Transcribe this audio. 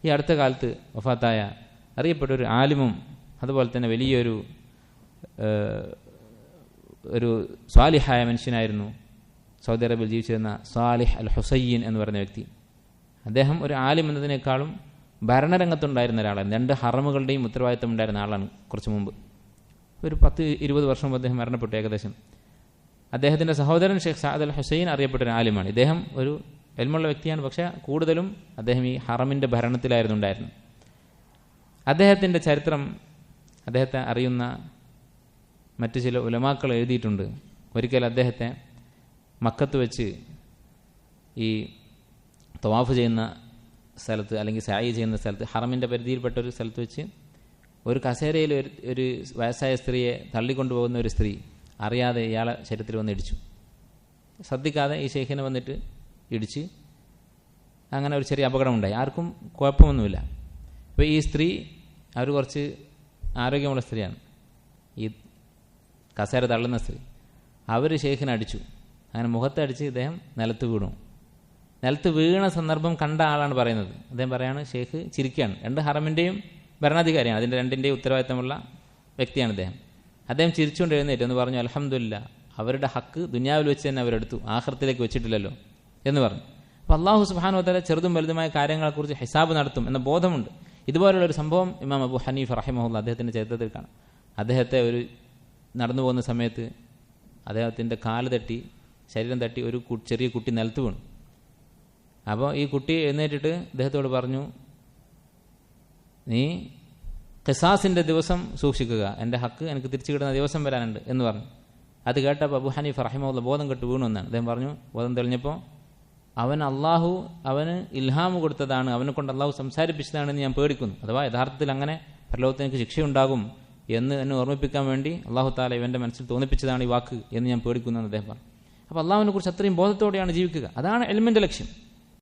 ഈ അടുത്ത കാലത്ത് വഫാത്തായ അറിയപ്പെട്ട ഒരു ആലിമും അതുപോലെ തന്നെ വലിയൊരു സ്വാലിഹായ മനുഷ്യനായിരുന്നു സൗദി അറേബ്യയിൽ ജീവിച്ചിരുന്ന സാലിഹ് അൽ ഹുസൈൻ എന്ന് പറയുന്ന വ്യക്തി. അദ്ദേഹം ഒരു ആലിം എന്നതിനേക്കാളും ഭരണരംഗത്തുണ്ടായിരുന്ന ഒരാളാണ്. 2 ഹറമുകളുടെയും ഉത്തരവാദിത്തം ഉണ്ടായിരുന്ന ആളാണ്. കുറച്ച് മുമ്പ് ഒരു 10-20 വർഷം മുമ്പ് അദ്ദേഹം മരണപ്പെട്ടു ഏകദേശം. അദ്ദേഹത്തിൻ്റെ സഹോദരൻ ഷെയ്ഖ് സഅദ് അൽ ഹുസൈൻ അറിയപ്പെട്ട ഒരു ആലിമാണ്. ഇദ്ദേഹം ഒരു എൽമുള്ള വ്യക്തിയാണ്, പക്ഷേ കൂടുതലും അദ്ദേഹം ഈ ഹറമിൻ്റെ ഭരണത്തിലായിരുന്നു ഉണ്ടായിരുന്നത്. അദ്ദേഹത്തിൻ്റെ ചരിത്രം അദ്ദേഹത്തെ അറിയുന്ന മറ്റു ചില ഉലമാക്കൾ എഴുതിയിട്ടുണ്ട്. ഒരിക്കൽ അദ്ദേഹത്തെ മക്കത്ത് വെച്ച് ഈ തവാഫ് ചെയ്യുന്ന സ്ഥലത്ത് അല്ലെങ്കിൽ സായി ചെയ്യുന്ന സ്ഥലത്ത് ഹറമിൻ്റെ പരിധിയിൽപ്പെട്ട ഒരു സ്ഥലത്ത് വെച്ച് ഒരു കസേരയിൽ ഒരു വയസ്സായ സ്ത്രീയെ തള്ളിക്കൊണ്ടുപോകുന്ന ഒരു സ്ത്രീ അറിയാതെ ഇയാളെ ശരീരത്തിൽ വന്ന് ഇടിച്ചു. ശ്രദ്ധിക്കാതെ ഈ ഷെയ്ഖിനെ വന്നിട്ട് ഇടിച്ച് അങ്ങനെ ഒരു ചെറിയ അപകടമുണ്ടായി. ആർക്കും കുഴപ്പമൊന്നുമില്ല. അപ്പോൾ ഈ സ്ത്രീ അവർ കുറച്ച് ആരോഗ്യമുള്ള സ്ത്രീയാണ്, ഈ കസേര തള്ളുന്ന സ്ത്രീ. അവർ ഷെയ്ഖിനെ അടിച്ചു. അങ്ങനെ മുഖത്തടിച്ച് ഇദ്ദേഹം നിലത്ത് വീണു. നിലത്ത് വീണ സന്ദർഭം കണ്ട ആളാണ് പറയുന്നത്. അദ്ദേഹം പറയാണ് ഷെയ്ഖ് ചിരിക്കുകയാണ്. 2 ഹറമിൻ്റെയും ഭരണാധികാരിയാണ്, അതിൻ്റെ 2ൻ്റെയും ഉത്തരവാദിത്തമുള്ള വ്യക്തിയാണ് അദ്ദേഹം. അദ്ദേഹം ചിരിച്ചുകൊണ്ട് എഴുന്നേറ്റ് എന്ന് പറഞ്ഞു, അൽഹംദുലില്ലാ, അവരുടെ ഹക്ക് ദുനിയാവിൽ വെച്ച് തന്നെ അവരെടുത്തു, ആഖിറത്തിലേക്ക് വെച്ചിട്ടില്ലല്ലോ എന്ന് പറഞ്ഞു. അപ്പോൾ അള്ളാഹു സുബ്ഹാനഹു വ തആല ചെറുതും വലുതുമായ കാര്യങ്ങളെക്കുറിച്ച് ഹിസാബ് നടത്തും എന്ന ബോധമുണ്ട്. ഇതുപോലുള്ളൊരു സംഭവം ഇമാം അബൂ ഹനീഫ റഹിമഹുല്ലാ അദ്ദേഹത്തിൻ്റെ ചരിത്രത്തിൽ കാണാം. അദ്ദേഹത്തെ ഒരു നടന്നു പോകുന്ന സമയത്ത് അദ്ദേഹത്തിൻ്റെ കാല് തട്ടി, ശരീരം തട്ടി ഒരു ചെറിയ കുട്ടി നിലത്ത് വീണു. അപ്പോൾ ഈ കുട്ടി എഴുന്നേറ്റിട്ട് അദ്ദേഹത്തോട് പറഞ്ഞു, നീ ഖിസാസിൻ്റെ ദിവസം സൂക്ഷിക്കുക, എൻ്റെ ഹക്ക് എനിക്ക് തിരിച്ചു കിട്ടുന്ന ദിവസം വരാനുണ്ട് എന്ന് പറഞ്ഞു. അത് കേട്ടപ്പോൾ അബൂ ഹനീഫ റഹിമഹുല്ലാ ബോധം കെട്ട് വീണു എന്നാണ്. അദ്ദേഹം പറഞ്ഞു, ബോധം തെളിഞ്ഞപ്പോൾ അള്ളാഹു അവന് ഇൽഹാമ് കൊടുത്തതാണ്, അവനെ കൊണ്ട് അള്ളാഹു സംസാരിപ്പിച്ചതാണെന്ന് ഞാൻ പേടിക്കുന്നു. അഥവാ യഥാർത്ഥത്തിൽ അങ്ങനെ പരലോകത്ത് എനിക്ക് ശിക്ഷയുണ്ടാകും എന്ന് എന്നെ ഓർമ്മിപ്പിക്കാൻ വേണ്ടി അള്ളാഹു താല ഇവൻ്റെ മനസ്സിൽ തോന്നിപ്പിച്ചതാണ് ഈ വാക്ക് എന്ന് ഞാൻ പേടിക്കുന്നു എന്ന് അദ്ദേഹം പറഞ്ഞു. അപ്പോൾ അള്ളാഹുവിനെ കുറിച്ച് അത്രയും ബോധത്തോടെയാണ് ജീവിക്കുക. അതാണ് എൽമിൻ്റെ ലക്ഷ്യം.